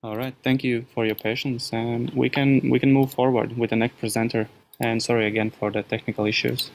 All right, thank you for your patience, and we can move forward with the next presenter. And sorry again for the technical issues.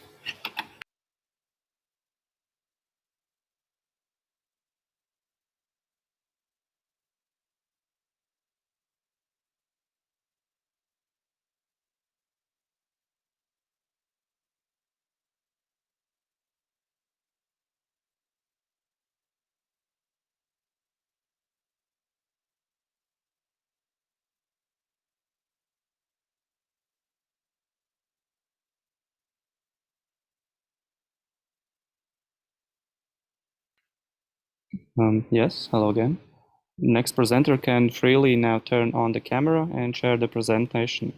Yes, hello again. Next presenter can freely now turn on the camera and share the presentation.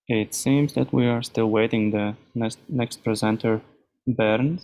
It seems that we are still waiting the next presenter, Bernd.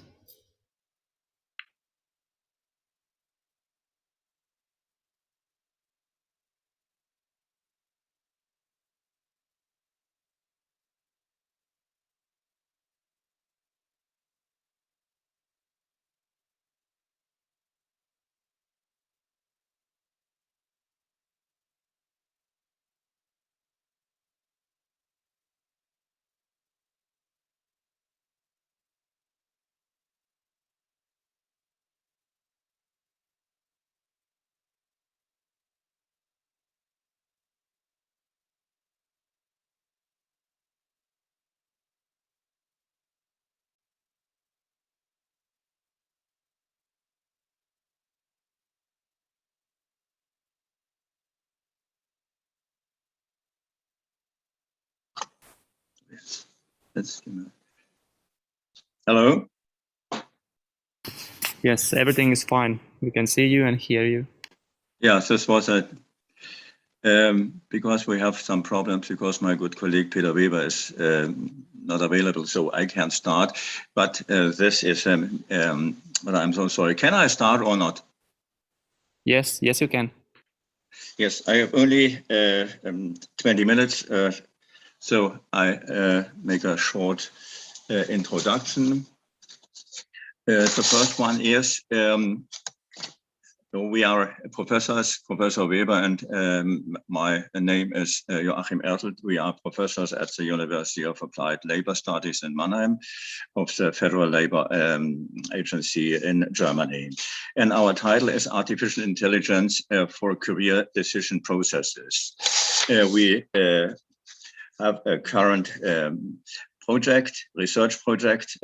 Hello? Yes, everything is fine. We can see you and hear you. Yeah, this was because we have some problems because my good colleague Peter Weber is not available, so I can't start. But this is, but I'm so sorry. Can I start or not? Yes, you can. Yes, I have only 20 minutes, so I make a short introduction. The first one is we are professors, Professor Weber and my name is Joachim Ertelt. We are professors at the University of Applied Labor Studies in Mannheim of the Federal Labor Agency in Germany. And our title is Artificial Intelligence for Career Decision Processes. We have a current research project,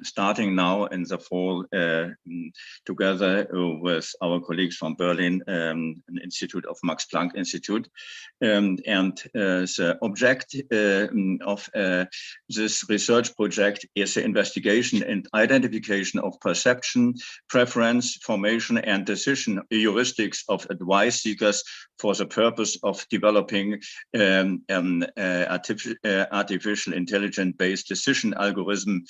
starting now in the fall, together with our colleagues from Berlin, an institute of Max Planck Institute. And the object of this research project is the investigation and identification of perception, preference, formation, and decision heuristics of advice seekers for the purpose of developing artificial intelligence-based decision algorithm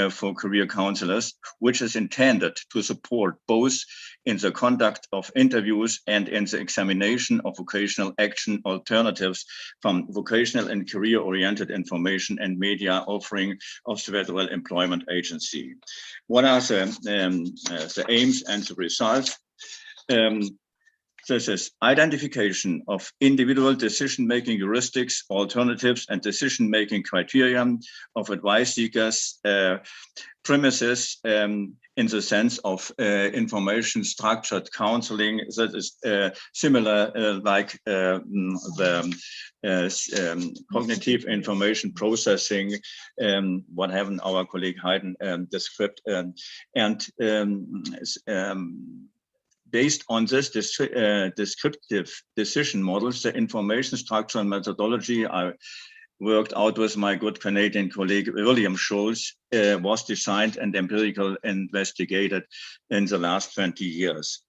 for career counselors, which is intended to support both in the conduct of interviews and in the examination of vocational action alternatives from vocational and career-oriented information and media offering of the Federal Employment Agency. What are the aims and the results? This is identification of individual decision-making heuristics, alternatives, and decision-making criteria of advice seekers, premises in the sense of information-structured counseling that is similar like the cognitive information processing, what have our colleague Hayden described, based on this descriptive decision models, the information structure and methodology I worked out with my good Canadian colleague William Schultz was designed and empirical investigated in the last 20 years.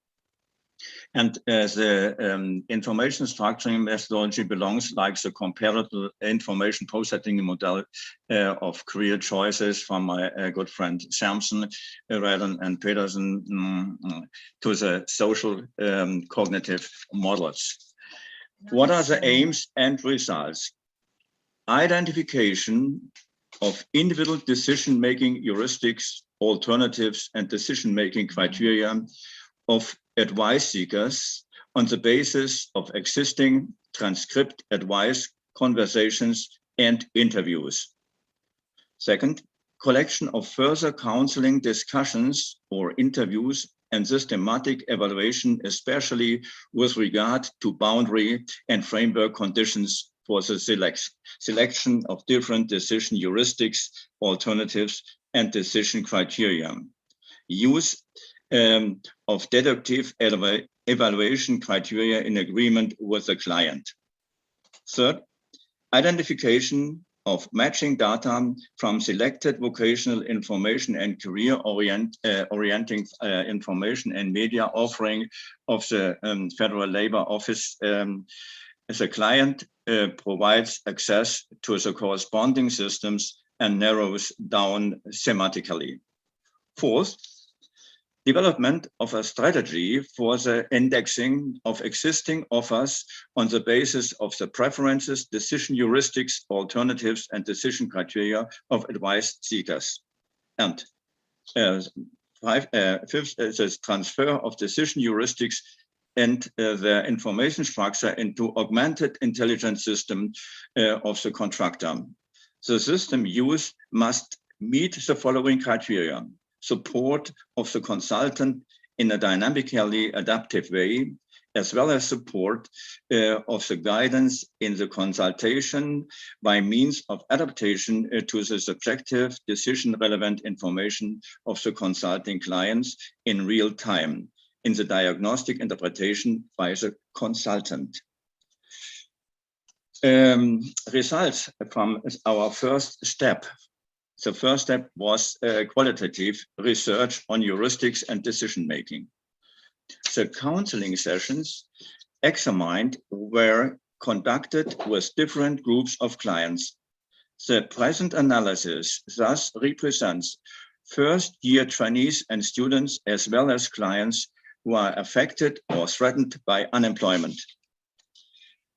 And the information structuring methodology belongs like the comparable information processing model of career choices from my good friend Sampson, Redden and Peterson to the social cognitive models. What are the aims and results? Identification of individual decision-making heuristics, alternatives, and decision-making criteria of advice seekers on the basis of existing transcript advice, conversations, and interviews. Second, collection of further counseling discussions or interviews and systematic evaluation, especially with regard to boundary and framework conditions for the selection of different decision heuristics, alternatives, and decision criteria. Use of deductive evaluation criteria in agreement with the client. Third, identification of matching data from selected vocational information and career orienting information and media offering of the Federal Labor Office. As a client provides access to the corresponding systems and narrows down thematically. Fourth, development of a strategy for the indexing of existing offers on the basis of the preferences, decision heuristics, alternatives, and decision criteria of advice seekers. And fifth is the transfer of decision heuristics and the information structure into augmented intelligence system of the contractor. The system use must meet the following criteria: support of the consultant in a dynamically adaptive way, as well as support of the guidance in the consultation by means of adaptation to the subjective decision-relevant information of the consulting clients in real time, in the diagnostic interpretation by the consultant. Results from our first step. The first step was qualitative research on heuristics and decision-making. The counseling sessions examined were conducted with different groups of clients. The present analysis thus represents first-year trainees and students, as well as clients who are affected or threatened by unemployment.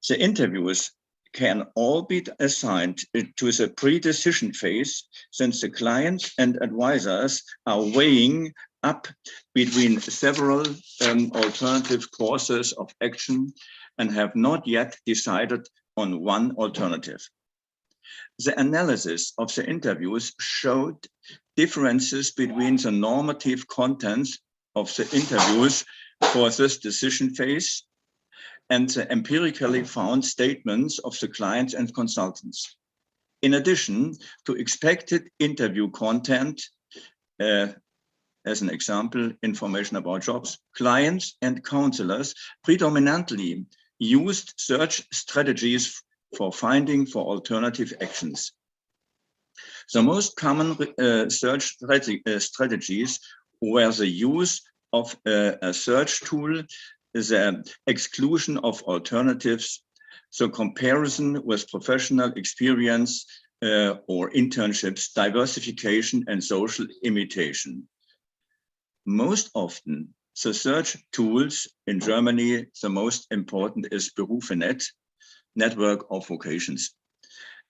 The interviews can all be assigned to the pre-decision phase, since the clients and advisors are weighing up between several alternative courses of action and have not yet decided on one alternative. The analysis of the interviews showed differences between the normative contents of the interviews for this decision phase and the empirically found statements of the clients and consultants. In addition to expected interview content, as an example, information about jobs, clients and counselors predominantly used search strategies for finding for alternative actions. The most common search strategies were the use of a search tool, the exclusion of alternatives, the comparison with professional experience or internships, diversification, and social imitation. Most often, the search tools in Germany, the most important is Berufenet, network of vocations,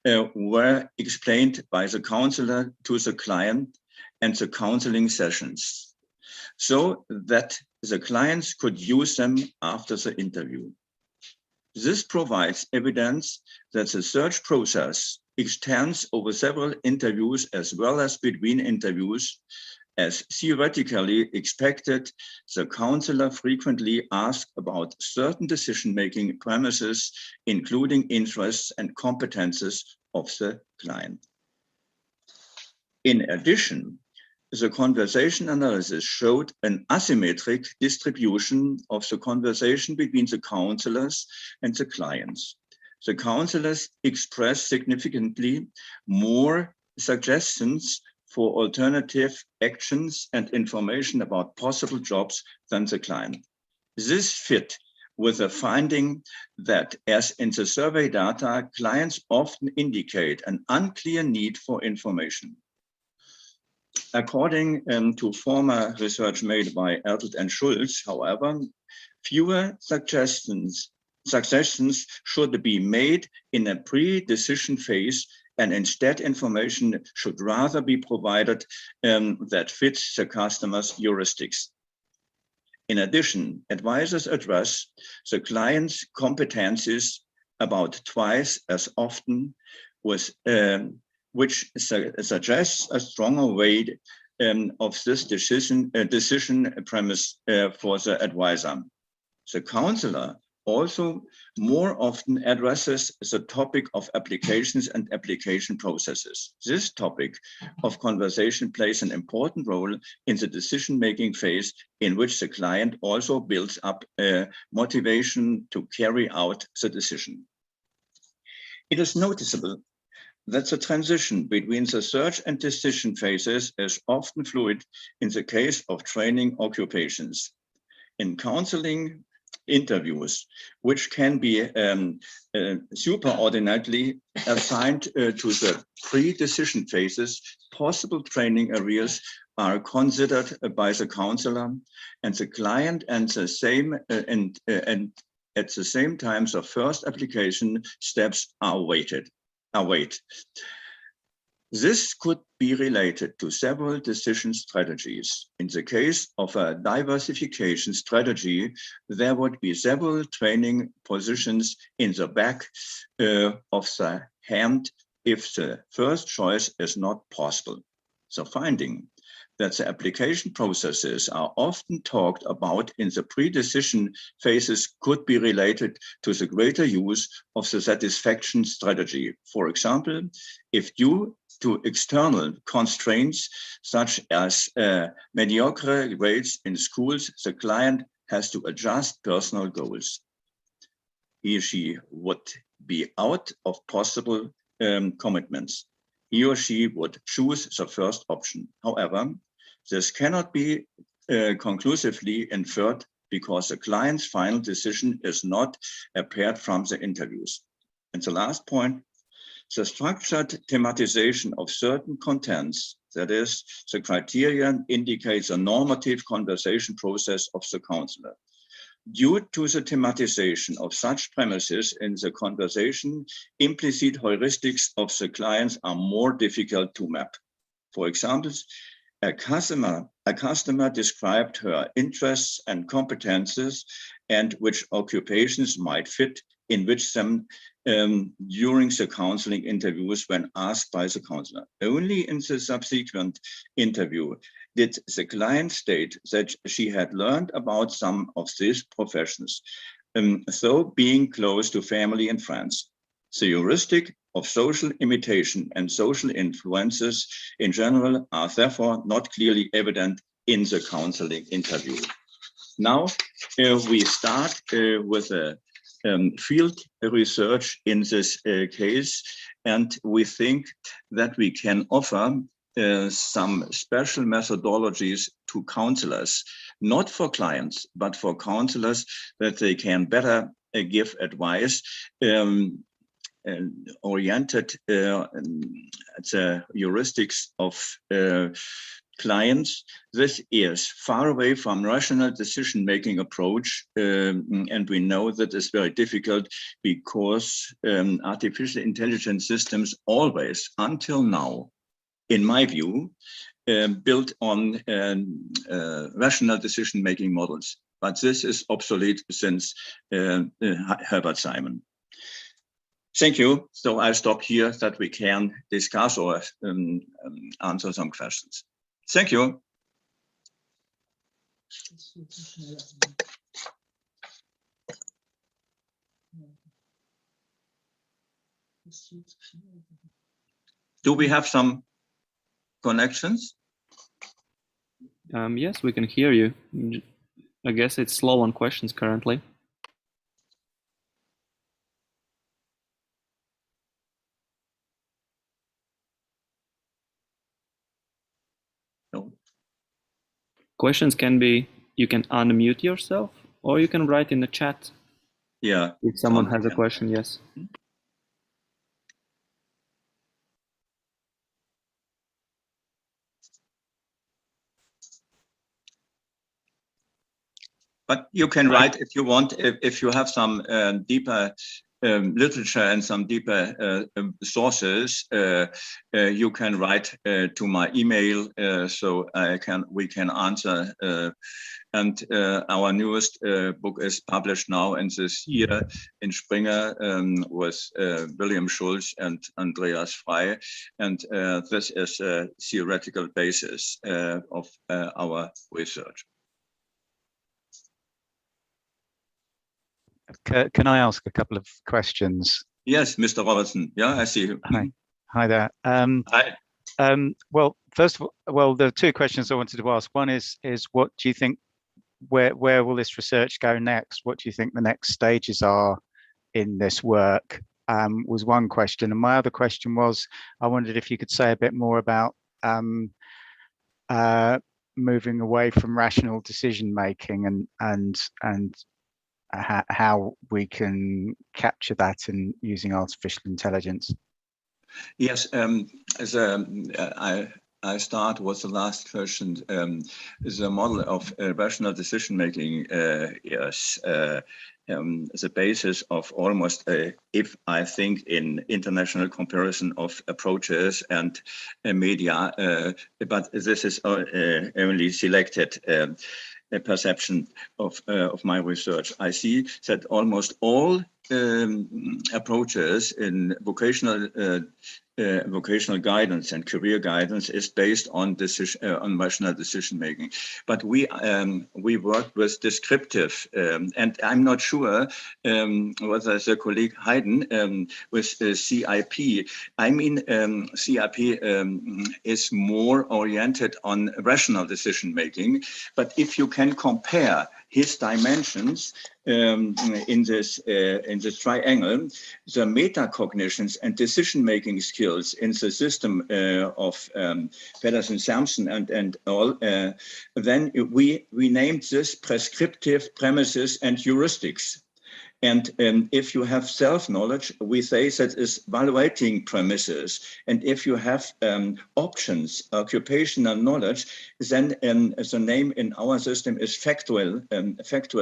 were explained by the counselor to the client and the counseling sessions. so that the clients could use them after the interview. This provides evidence that the search process extends over several interviews as well as between interviews. As theoretically expected, the counselor frequently asks about certain decision-making premises, including interests and competences of the client. In addition, the conversation analysis showed an asymmetric distribution of the conversation between the counselors and the clients. The counselors expressed significantly more suggestions for alternative actions and information about possible jobs than the client. This fit with the finding that, as in the survey data, clients often indicate an unclear need for information. According to former research made by Ertelt and Schulz, however, fewer suggestions should be made in a pre-decision phase, and instead information should rather be provided that fits the customer's heuristics. In addition, advisors address the client's competencies about twice as often, which suggests a stronger weight of this decision premise for the advisor. The counselor also more often addresses the topic of applications and application processes. This topic of conversation plays an important role in the decision-making phase, in which the client also builds up motivation to carry out the decision. It is noticeable that the transition between the search and decision phases is often fluid in the case of training occupations. In counseling interviews, which can be superordinately assigned to the pre-decision phases, possible training areas are considered by the counselor and the client, and the same and at the same time the first application steps are weighted. This could be related to several decision strategies. In the case of a diversification strategy, there would be several training positions in the back of the hand if the first choice is not possible. The finding that the application processes are often talked about in the pre-decision phases could be related to the greater use of the satisfaction strategy. For example, if due to external constraints, such as mediocre grades in schools, the client has to adjust personal goals. He or she would be out of possible commitments. He or she would choose the first option. However, this cannot be conclusively inferred because the client's final decision is not apart from the interviews. And the last point, the structured thematization of certain contents, that is, the criterion indicates a normative conversation process of the counselor. Due to the thematization of such premises in the conversation, implicit heuristics of the clients are more difficult to map. For example, a customer described her interests and competences and which occupations might fit in which them during the counseling interviews when asked by the counselor. Only in the subsequent interview did the client state that she had learned about some of these professions, so being close to family and friends. The heuristic of social imitation and social influences in general are therefore not clearly evident in the counseling interview. Now we start with a field research in this case, and we think that we can offer some special methodologies to counselors, not for clients, but for counselors, that they can better give advice oriented at the heuristics of clients. This is far away from rational decision-making approach, and we know that it's very difficult because artificial intelligence systems always, until now, in my view, built on rational decision-making models. But this is obsolete since Herbert Simon. Thank you. So I'll stop here that we can discuss or answer some questions. Thank you. Do we have some connections? Yes, we can hear you. I guess it's slow on questions currently. No. Questions can be, you can unmute yourself, or you can write in the chat. Yeah. If someone has a question, yes. But you can write if you want, if you have some deeper literature and some deeper sources, you can write to my email, so we can answer. And our newest book is published now in this year in Springer with William Schulz and Andreas Frey. And this is a theoretical basis of our research. Can I ask a couple of questions? Yes, Mr. Robertson. Yeah, I see you. Hi there. Hi. Well, first of all, there are two questions I wanted to ask. One is what do you think, where will this research go next? What do you think the next stages are in this work? Was one question. And my other question was, I wondered if you could say a bit more about moving away from rational decision making and how we can capture that in using artificial intelligence. Yes, I start with the last question. The model of rational decision making is the basis of almost, if I think in international comparison of approaches and media, but this is only selected perception of my research. I see that almost all approaches in vocational guidance and career guidance is based on rational decision making. But we work with descriptive, and I'm not sure whether the colleague Hayden with CIP. I mean, CIP is more oriented on rational decision making. But if you can compare his dimensions in this triangle, the metacognitions and decision-making skills in the system of Pedersen-Sampson and all, then we named this prescriptive premises and heuristics. And if you have self-knowledge, we say that is evaluating premises. And if you have options, occupational knowledge, then the name in our system is factual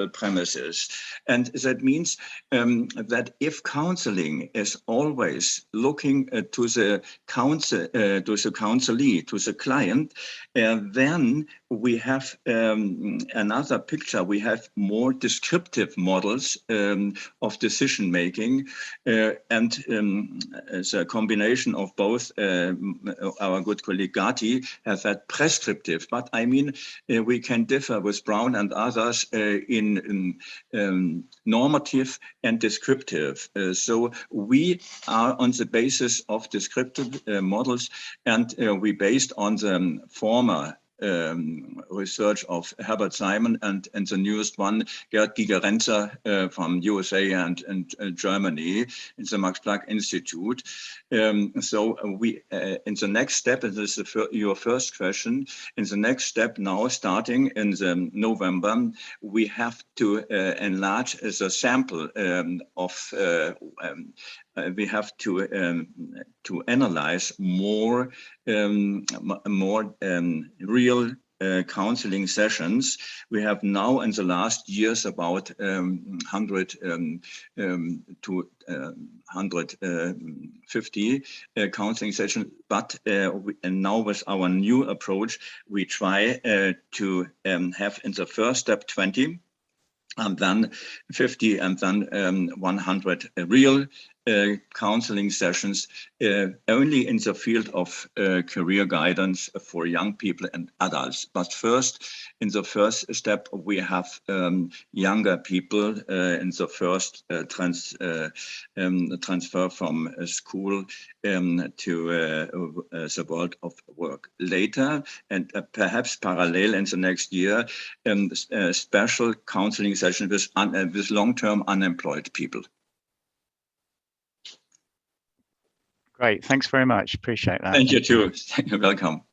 premises. And that means that if counseling is always looking to the counselee, to the client, then we have another picture. We have more descriptive models of decision making, and the combination of both. Our good colleague Gati has that prescriptive, but I mean we can differ with Brown and others in normative and descriptive. So we are on the basis of descriptive models, and we based on the former research of Herbert Simon and the newest one, Gerd Gigerenzer from USA and Germany in the Max Planck Institute. So we, in the next step, and this is your first question, in the next step now, starting in the November, we have to enlarge the sample of we have to analyze more real counseling sessions. We have now in the last years about 100 to 150 counseling sessions, but and now with our new approach, we try to have in the first step 20, and then 50, and then 100 real counseling sessions only in the field of career guidance for young people and adults. But first, in the first step, we have younger people in the first transfer from school to the world of work. Later, and perhaps parallel in the next year, special counseling session with long-term unemployed people. Great, thanks very much. Appreciate that. Thank you too. You're welcome.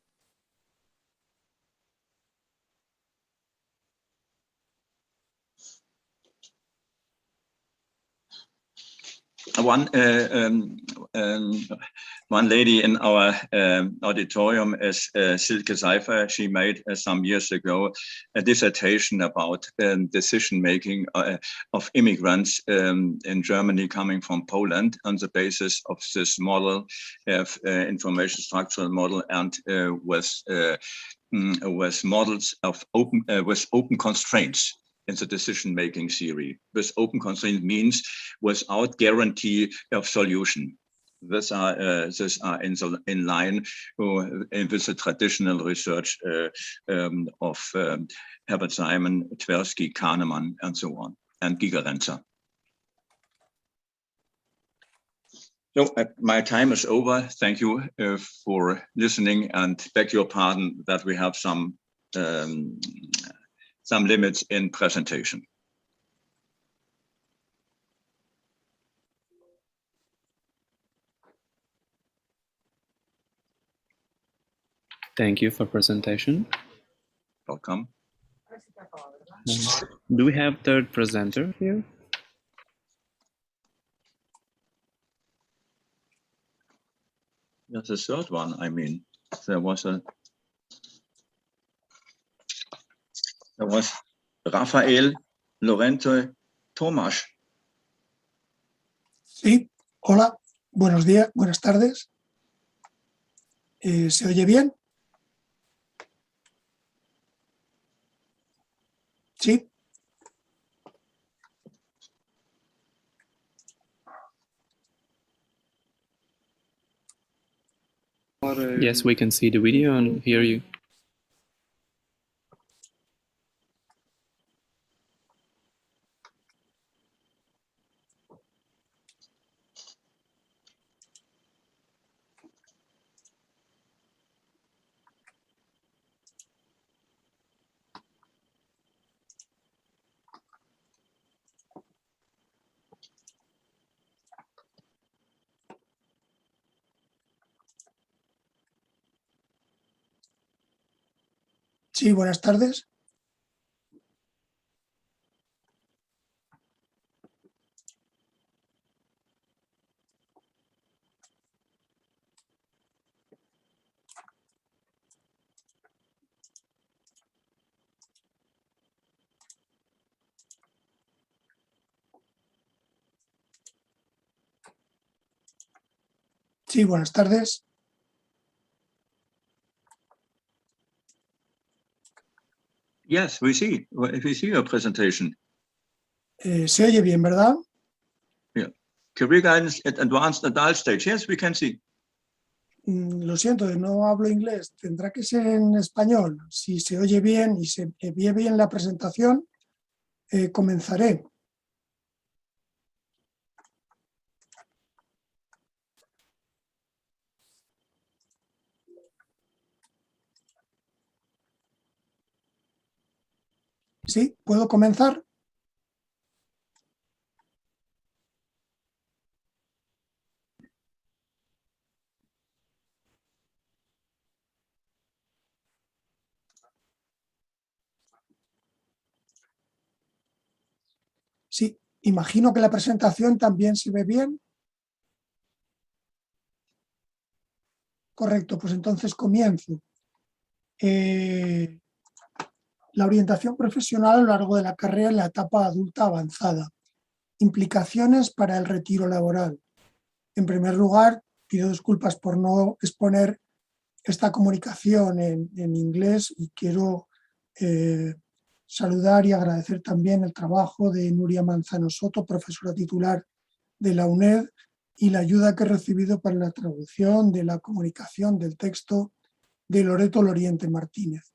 One lady in our auditorium is Silke Seifer. She made some years ago a dissertation about decision-making of immigrants in Germany coming from Poland on the basis of this model, information structural model, and with models of open constraints in the decision-making theory. With open constraint means without guarantee of solution. These are in line with the traditional research of Herbert Simon, Tversky, Kahneman, and so on, and Gigerenzer. So my time is over. Thank you for listening, and beg your pardon that we have some limits in presentation. Thank you for presentation. Welcome. Do we have third presenter here? That's the third one. I mean, there was Rafael Lorente Tomás. Sí, hola, buenos días, buenas tardes. ¿Se oye bien? Sí. Yes, we can see the video and hear you. Sí, buenas tardes. Sí, buenas tardes. Yes, we see your presentation. Se oye bien, ¿verdad? Yeah. Career guidance at advanced adult stage. Yes, we can see. Lo siento, no hablo inglés. Tendrá que ser en español. Si se oye bien y se ve bien la presentación, comenzaré. ¿Sí? ¿Puedo comenzar? Sí, imagino que la presentación también se ve bien. Correcto, pues entonces comienzo. la orientación profesional a lo largo de la carrera en la etapa adulta avanzada. Implicaciones para el retiro laboral. En primer lugar, pido disculpas por no exponer esta comunicación en inglés y quiero saludar y agradecer también el trabajo de Nuria Manzano Soto, profesora titular de la UNED, y la ayuda que he recibido para la traducción de la comunicación del texto de Loreto Loriente Martínez.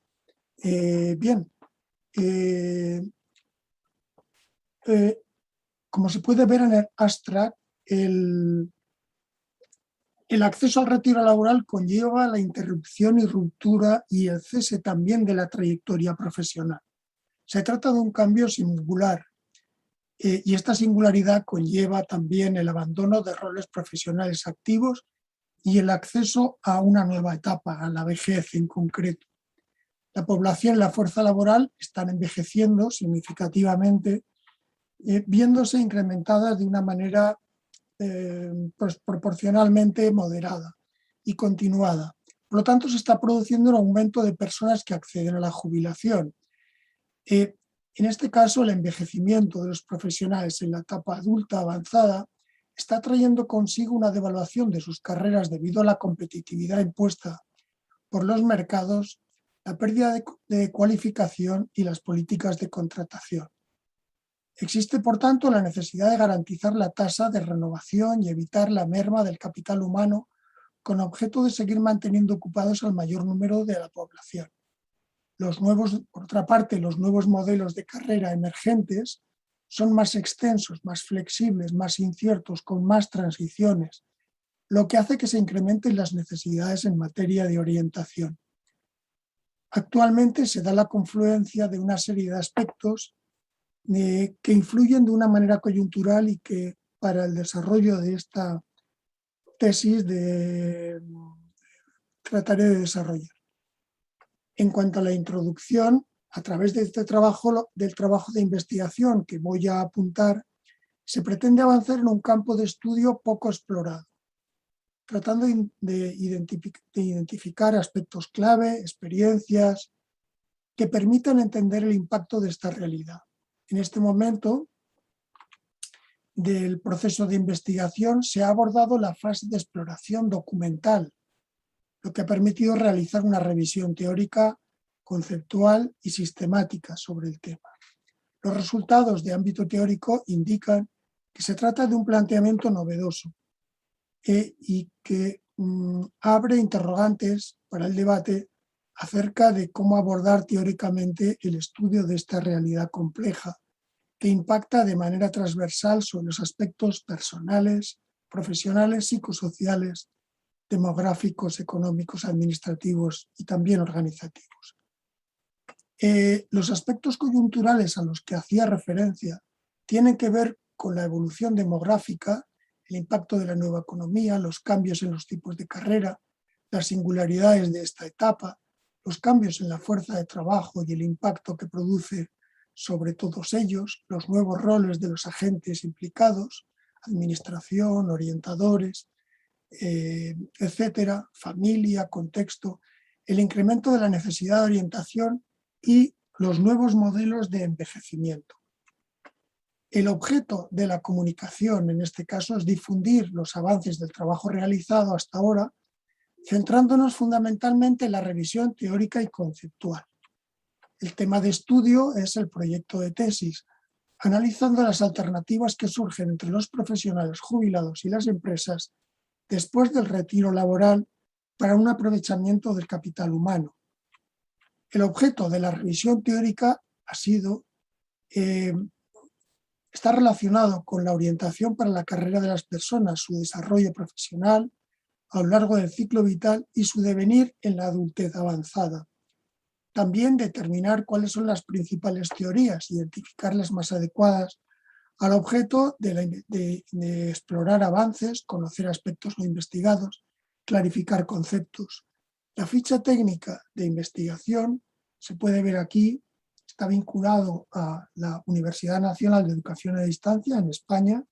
Como se puede ver en el abstract, el acceso al retiro laboral conlleva la interrupción y ruptura y el cese también de la trayectoria profesional. Se trata de un cambio singular y esta singularidad conlleva también el abandono de roles profesionales activos y el acceso a una nueva etapa, a la vejez en concreto. La población y la fuerza laboral están envejeciendo significativamente, viéndose incrementadas de una manera pues, proporcionalmente moderada y continuada. Por lo tanto, se está produciendo un aumento de personas que acceden a la jubilación. En este caso, el envejecimiento de los profesionales en la etapa adulta avanzada está trayendo consigo una devaluación de sus carreras debido a la competitividad impuesta por los mercados, la pérdida de cualificación y las políticas de contratación. Existe, por tanto, la necesidad de garantizar la tasa de renovación y evitar la merma del capital humano con objeto de seguir manteniendo ocupados al mayor número de la población. Por otra parte, los nuevos modelos de carrera emergentes son más extensos, más flexibles, más inciertos, con más transiciones, lo que hace que se incrementen las necesidades en materia de orientación. Actualmente se da la confluencia de una serie de aspectos que influyen de una manera coyuntural y que para el desarrollo de esta tesis trataré de desarrollar. En cuanto a la introducción, a través de este trabajo, del trabajo de investigación que voy a apuntar, se pretende avanzar en un campo de estudio poco explorado, tratando de identificar aspectos clave, experiencias, que permitan entender el impacto de esta realidad. En este momento del proceso de investigación se ha abordado la fase de exploración documental, lo que ha permitido realizar una revisión teórica, conceptual y sistemática sobre el tema. Los resultados de ámbito teórico indican que se trata de un planteamiento novedoso y que abre interrogantes para el debate acerca de cómo abordar teóricamente el estudio de esta realidad compleja que impacta de manera transversal sobre los aspectos personales, profesionales, psicosociales, demográficos, económicos, administrativos y también organizativos. Los aspectos coyunturales a los que hacía referencia tienen que ver con la evolución demográfica, el impacto de la nueva economía, los cambios en los tipos de carrera, las singularidades de esta etapa, los cambios en la fuerza de trabajo y el impacto que produce sobre todos ellos, los nuevos roles de los agentes implicados, administración, orientadores, etcétera, familia, contexto, el incremento de la necesidad de orientación y los nuevos modelos de envejecimiento. El objeto de la comunicación, en este caso, es difundir los avances del trabajo realizado hasta ahora, centrándonos fundamentalmente en la revisión teórica y conceptual. El tema de estudio es el proyecto de tesis, analizando las alternativas que surgen entre los profesionales jubilados y las empresas después del retiro laboral para un aprovechamiento del capital humano. El objeto de la revisión teórica está relacionado con la orientación para la carrera de las personas, su desarrollo profesional a lo largo del ciclo vital y su devenir en la adultez avanzada. También determinar cuáles son las principales teorías, identificar las más adecuadas al objeto de explorar avances, conocer aspectos no investigados, clarificar conceptos. La ficha técnica de investigación se puede ver aquí, está vinculado a la Universidad Nacional de Educación a Distancia en España.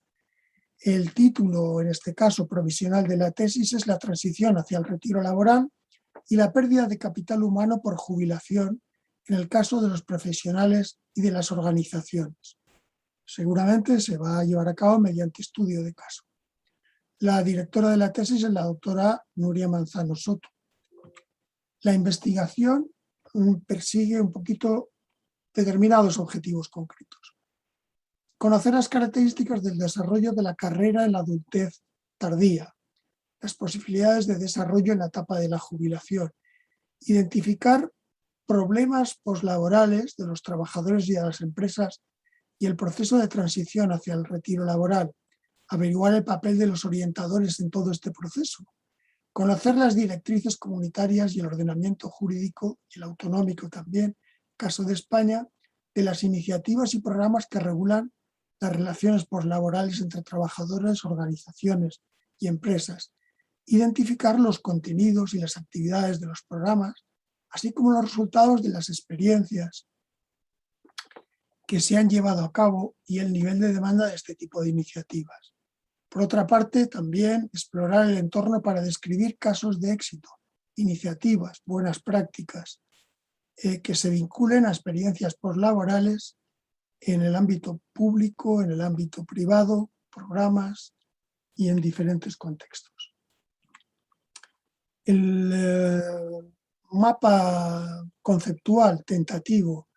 El título, en este caso provisional de la tesis, es la transición hacia el retiro laboral y la pérdida de capital humano por jubilación en el caso de los profesionales y de las organizaciones. Seguramente se va a llevar a cabo mediante estudio de caso. La directora de la tesis es la doctora Nuria Manzano Soto. La investigación persigue un poquito determinados objetivos concretos. Conocer las características del desarrollo de la carrera en la adultez tardía, las posibilidades de desarrollo en la etapa de la jubilación, identificar problemas poslaborales de los trabajadores y de las empresas y el proceso de transición hacia el retiro laboral, averiguar el papel de los orientadores en todo este proceso, conocer las directrices comunitarias y el ordenamiento jurídico, y el autonómico también, caso de España, de las iniciativas y programas que regulan las relaciones poslaborales entre trabajadores, organizaciones y empresas, identificar los contenidos y las actividades de los programas, así como los resultados de las experiencias que se han llevado a cabo y el nivel de demanda de este tipo de iniciativas. Por otra parte, también explorar el entorno para describir casos de éxito, iniciativas, buenas prácticas, que se vinculen a experiencias postlaborales en el ámbito público, en el ámbito privado, programas y en diferentes contextos. El mapa conceptual tentativo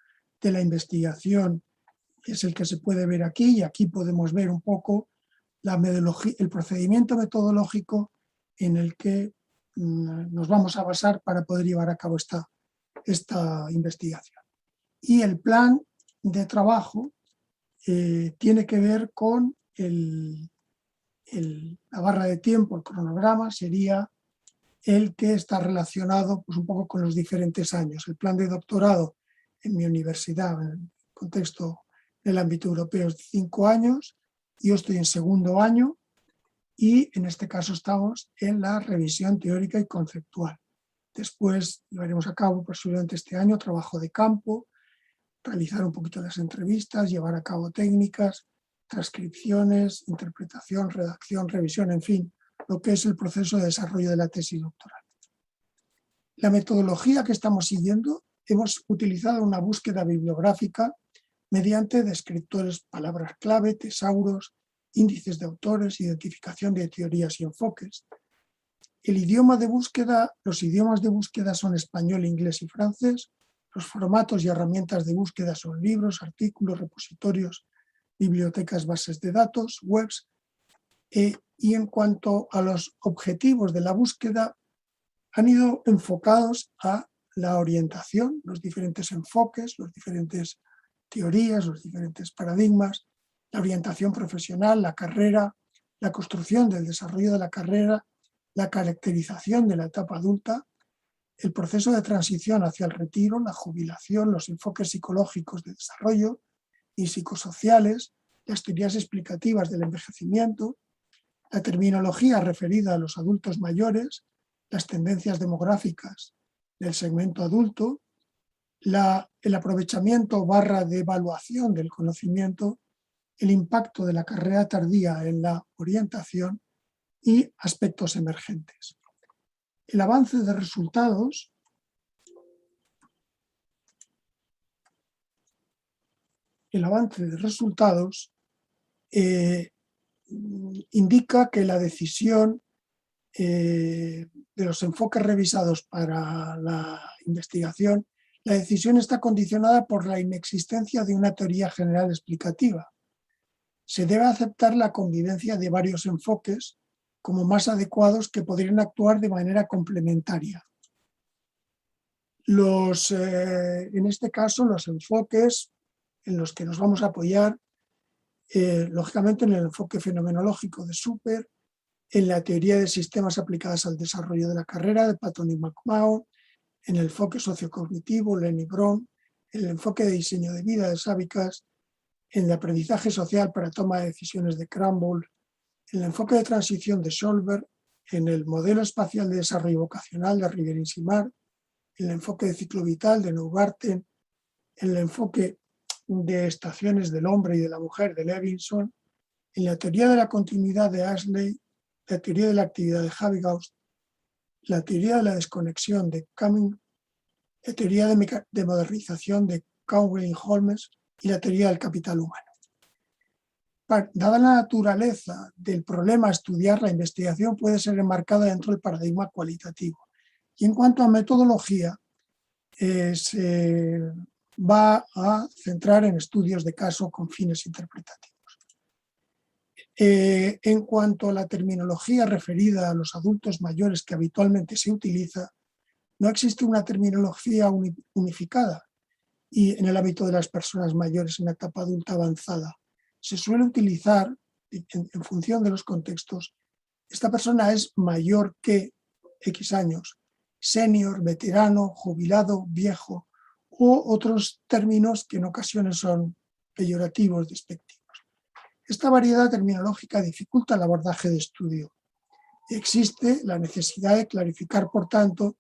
de la investigación es el que se puede ver aquí, y aquí podemos ver un poco el procedimiento metodológico en el que nos vamos a basar para poder llevar a cabo esta investigación. Y el plan de trabajo tiene que ver con la barra de tiempo, el cronograma sería el que está relacionado pues, un poco con los diferentes años. El plan de doctorado en mi universidad, en el contexto del ámbito europeo, es de 5 años. Yo estoy en segundo año y en este caso estamos en la revisión teórica y conceptual. Después llevaremos a cabo posiblemente este año trabajo de campo, realizar un poquito las entrevistas, llevar a cabo técnicas, transcripciones, interpretación, redacción, revisión, en fin, lo que es el proceso de desarrollo de la tesis doctoral. La metodología que estamos siguiendo, hemos utilizado una búsqueda bibliográfica mediante descriptores, palabras clave, tesauros, índices de autores, identificación de teorías y enfoques. El idioma de búsqueda, los idiomas de búsqueda son español, inglés y francés. Los formatos y herramientas de búsqueda son libros, artículos, repositorios, bibliotecas, bases de datos, webs. Y en cuanto a los objetivos de la búsqueda, han ido enfocados a la orientación, los diferentes enfoques, las diferentes teorías, los diferentes paradigmas, la orientación profesional, la carrera, la construcción del desarrollo de la carrera, la caracterización de la etapa adulta, el proceso de transición hacia el retiro, la jubilación, los enfoques psicológicos de desarrollo y psicosociales, las teorías explicativas del envejecimiento, la terminología referida a los adultos mayores, las tendencias demográficas del segmento adulto, el aprovechamiento / de evaluación del conocimiento, el impacto de la carrera tardía en la orientación y aspectos emergentes. El avance de resultados indica que la decisión de los enfoques revisados para la investigación, la decisión está condicionada por la inexistencia de una teoría general explicativa. Se debe aceptar la convivencia de varios enfoques como más adecuados que podrían actuar de manera complementaria. En este caso, los enfoques en los que nos vamos a apoyar, lógicamente en el enfoque fenomenológico de Super, en la teoría de sistemas aplicadas al desarrollo de la carrera de Patton y McMahon, en el enfoque sociocognitivo, Lenny Brown, en el enfoque de diseño de vida de Savikas, en el aprendizaje social para toma de decisiones de Cramble, en el enfoque de transición de Solberg, en el modelo espacial de desarrollo vocacional de River y Simard, en el enfoque de ciclo vital de Neugarten, en el enfoque de estaciones del hombre y de la mujer de Levinson, en la teoría de la continuidad de Ashley, la teoría de la actividad de Havigaus, la teoría de la desconexión de Cumming, la teoría de modernización de Cowen-Holmes y la teoría del capital humano. Dada la naturaleza del problema a estudiar, la investigación puede ser enmarcada dentro del paradigma cualitativo. Y en cuanto a metodología, se va a centrar en estudios de caso con fines interpretativos. En cuanto a la terminología referida a los adultos mayores que habitualmente se utiliza, no existe una terminología unificada y en el ámbito de las personas mayores en la etapa adulta avanzada. Se suele utilizar, en función de los contextos, esta persona es mayor que X años, senior, veterano, jubilado, viejo, u otros términos que en ocasiones son peyorativos, despectivos. Esta variedad terminológica dificulta el abordaje de estudio. Existe la necesidad de clarificar, por tanto,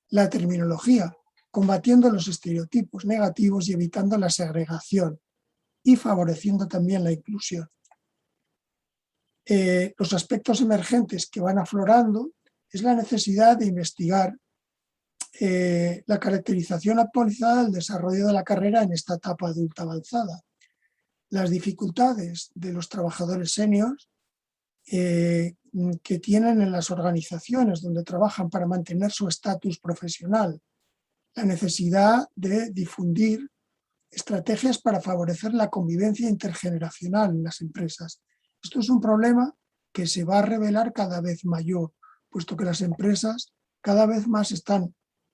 la terminología, combatiendo los estereotipos negativos y evitando la segregación y favoreciendo también la inclusión. Los aspectos emergentes que van aflorando es la necesidad de investigar la caracterización actualizada del desarrollo de la carrera en esta etapa adulta avanzada, las dificultades de los trabajadores seniors que tienen en las organizaciones donde trabajan para mantener su estatus profesional, la necesidad de difundir estrategias para favorecer la convivencia intergeneracional en las empresas. Esto es un problema que se va a revelar cada vez mayor, puesto que las empresas cada vez más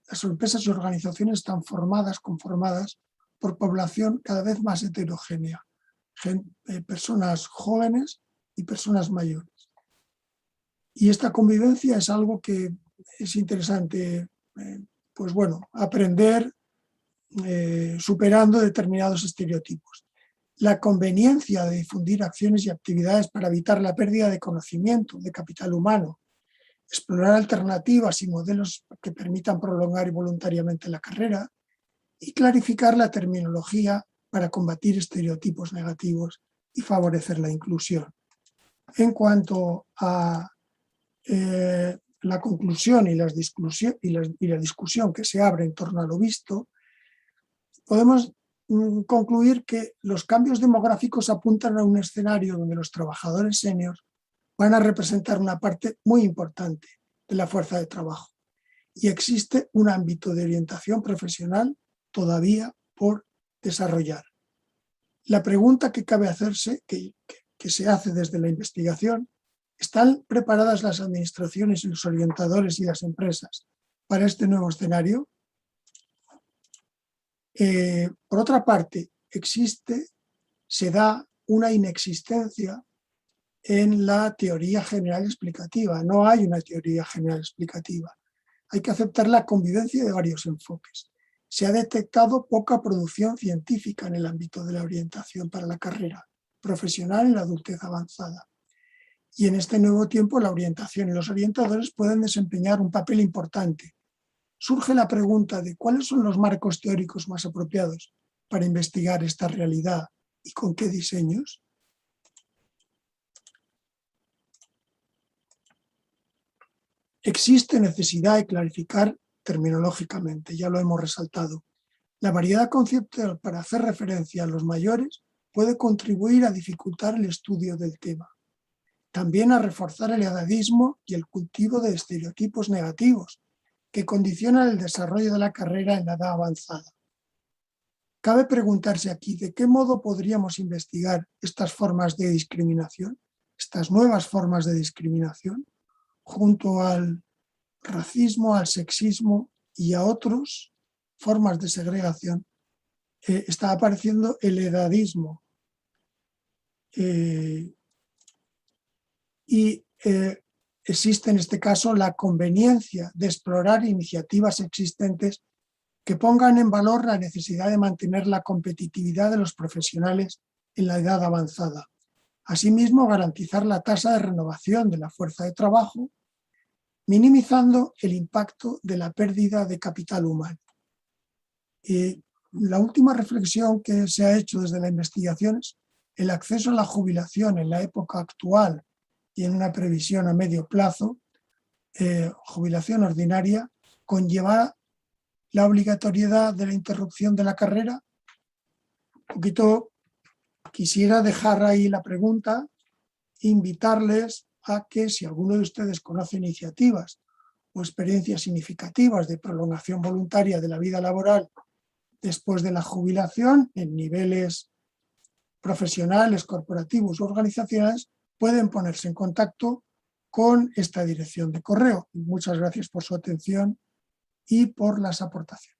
las empresas y organizaciones están conformadas por población cada vez más heterogénea, personas jóvenes y personas mayores. Y esta convivencia es algo que es interesante, pues bueno, aprender superando determinados estereotipos. La conveniencia de difundir acciones y actividades para evitar la pérdida de conocimiento, de capital humano, explorar alternativas y modelos que permitan prolongar voluntariamente la carrera y clarificar la terminología para combatir estereotipos negativos y favorecer la inclusión. En cuanto a la conclusión y la discusión que se abre en torno a lo visto, podemos concluir que los cambios demográficos apuntan a un escenario donde los trabajadores seniors van a representar una parte muy importante de la fuerza de trabajo y existe un ámbito de orientación profesional todavía por desarrollar. La pregunta que cabe hacerse, que se hace desde la investigación, ¿están preparadas las administraciones y los orientadores y las empresas para este nuevo escenario? Por otra parte, se da una inexistencia en la teoría general explicativa. No hay una teoría general explicativa. Hay que aceptar la convivencia de varios enfoques. Se ha detectado poca producción científica en el ámbito de la orientación para la carrera profesional en la adultez avanzada. Y en este nuevo tiempo la orientación y los orientadores pueden desempeñar un papel importante. Surge la pregunta de cuáles son los marcos teóricos más apropiados para investigar esta realidad y con qué diseños. Existe necesidad de clarificar terminológicamente, ya lo hemos resaltado. La variedad conceptual para hacer referencia a los mayores puede contribuir a dificultar el estudio del tema. También a reforzar el edadismo y el cultivo de estereotipos negativos que condicionan el desarrollo de la carrera en la edad avanzada. Cabe preguntarse aquí de qué modo podríamos investigar estas formas de discriminación, estas nuevas formas de discriminación, junto al racismo, al sexismo y a otras formas de segregación. Está apareciendo el edadismo existe en este caso la conveniencia de explorar iniciativas existentes que pongan en valor la necesidad de mantener la competitividad de los profesionales en la edad avanzada. Asimismo, garantizar la tasa de renovación de la fuerza de trabajo, minimizando el impacto de la pérdida de capital humano. La última reflexión que se ha hecho desde la investigación es el acceso a la jubilación en la época actual y en una previsión a medio plazo, jubilación ordinaria, conlleva la obligatoriedad de la interrupción de la carrera. Un poquito quisiera dejar ahí la pregunta, invitarles a que si alguno de ustedes conoce iniciativas o experiencias significativas de prolongación voluntaria de la vida laboral después de la jubilación en niveles profesionales, corporativos u organizacionales, pueden ponerse en contacto con esta dirección de correo. Muchas gracias por su atención y por las aportaciones.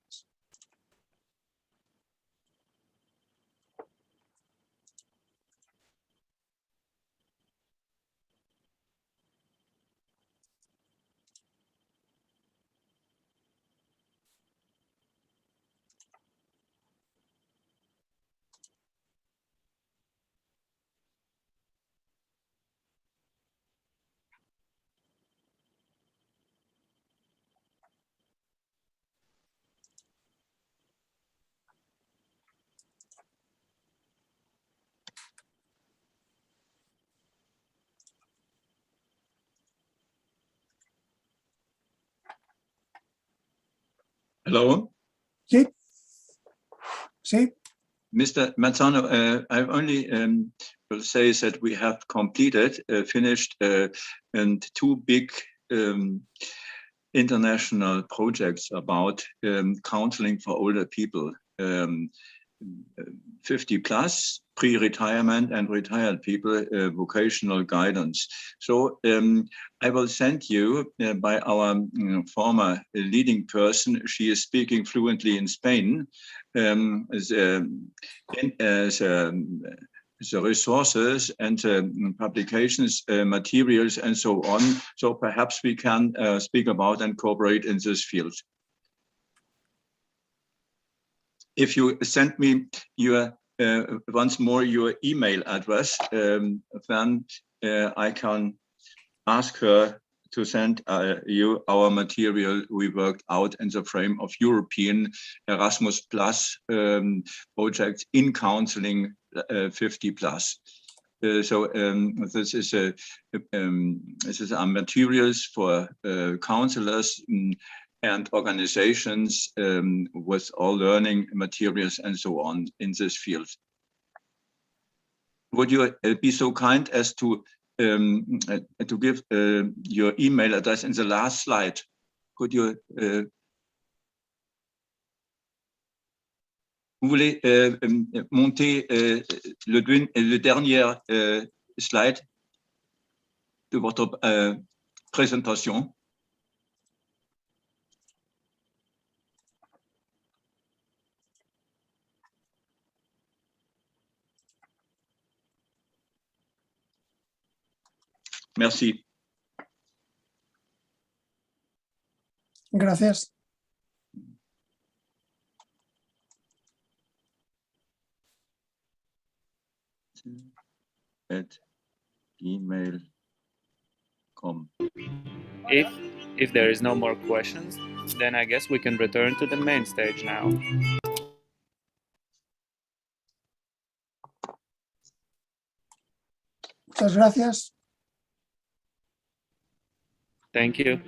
Hello. ¿Sí? ¿Sí? Mr. Mazzano, I only will say that we have completed, finished, and two big international projects about counseling for older people, 50 plus, pre-retirement and retired people, vocational guidance. So I will send you by our former leading person. She is speaking fluently in Spain. The resources and publications, materials, and so on. So perhaps we can speak about and cooperate in this field. If you send me your once more your email address, then I can ask her to send you our material we worked out in the frame of European Erasmus Plus projects in counseling 50 plus. So this is our materials for counselors and organizations with all learning materials and so on in this field. Would you be so kind as to give your email address in the last slide? Could you? Vous voulez monter le dernier slide de votre présentation? Merci. Gracias. At email.com. If there is no more questions, then I guess we can return to the main stage now. Muchas gracias. Thank you.